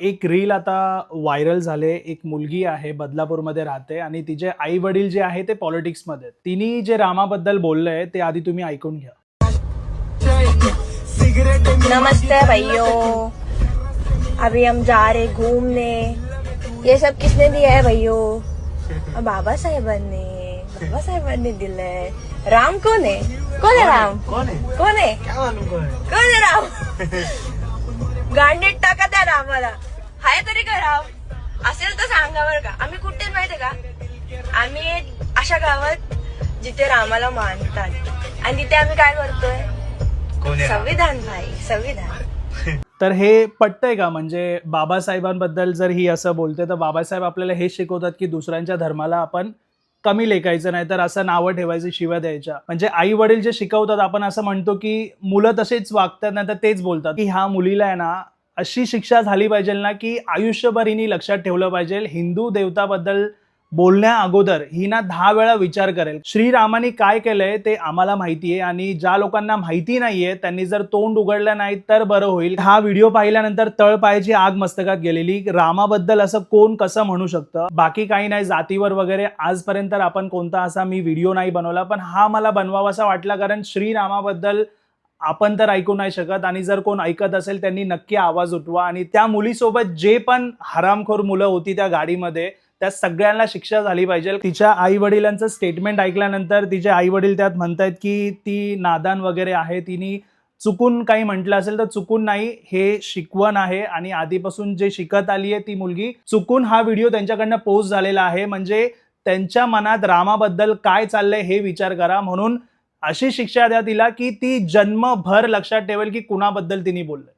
एक रील आता व्हायरल झाले. एक मुलगी आहे, बदलापूरमध्ये राहते आणि तिचे आई वडील जे आहे ते पॉलिटिक्समध्ये आहेत. तिने जे रामाबद्दल बोललंय ते आधी तुम्ही ऐकून घ्या. नमस्ते भैया, अभी हम जा रहे घूमने. ये सब किसने दिया है भैया? बाबा साहेबांनी दिलंय. राम कोण आहे? कोण आहे राम? कोण आहे? कोण आहे राम? गांडीत टाका त्या रामाला. हाय तरी का राम? असेल तर सांगा बरं का. आम्ही कुठे माहितीये का? आम्ही अशा गावात जिथे रामाला मानतात आणि तिथे आम्ही काय करतोय? संविधान भाई, संविधान. तर हे पटतंय का? म्हणजे बाबासाहेबांबद्दल जर ही असं बोलते तर बाबासाहेब आपल्याला हे शिकवतात की दुसऱ्यांच्या धर्माला आपण कमी लेखायचं नाही, तर असं नावं ठेवायचं, शिव्या द्यायच्या. म्हणजे आई वडील जे शिकवतात आपण असं म्हणतो की मुलं तसेच वागतात, नाही तर तेच बोलतात की ह्या मुलीला आहे ना अशी शिक्षा झाली पाहिजे ना की आयुष्यभर हिने लक्षात ठेवलं पाहिजे, हिंदू देवताबद्दल बोलण्या अगोदर ही ना 10 वेळा विचार करेल. श्रीरामाने काय केलंय ते आम्हाला माहितीये आणि ज्या लोकांना माहिती नाहीये त्यांनी जर तोंड उघडलं नाही तर बरं होईल. हा व्हिडिओ पाहिल्यानंतर तळपायाची आग मस्तकात गेलेली. रामाबद्दल असं कोण कसं म्हणू शकतं? बाकी काही नाही, जातीवर वगैरे आजपर्यंत आपण कोणता असा मी व्हिडिओ नाही बनवला, पण हा मला बनवावासा वाटला कारण श्रीरामाबद्दल आपण तर ऐकू नाही शकत आणि जर कोण ऐकत असेल त्यांनी नक्की आवाज उठवा. आणि त्या मुलीसोबत जे पण हरामखोर मुलं होती त्या गाडीमध्ये त्या सगळ्यांना शिक्षा झाली पाहिजे. तिच्या आई वडिलांचं स्टेटमेंट ऐकल्यानंतर तिचे आई वडील त्यात म्हणतायत की ती नादान वगैरे आहे, तिने चुकून काही म्हटलं असेल तर चुकून नाही, हे शिकवण आहे आणि आधीपासून जे शिकत आली आहे ती मुलगी. चुकून हा व्हिडिओ त्यांच्याकडनं पोस्ट झालेला आहे. म्हणजे त्यांच्या मनात रामाबद्दल काय चाललंय हे विचार करा. म्हणून अशी शिक्षा द्या तिला की ती जन्मभर लक्षात ठेवेल की कुणाबद्दल तिने बोललंय.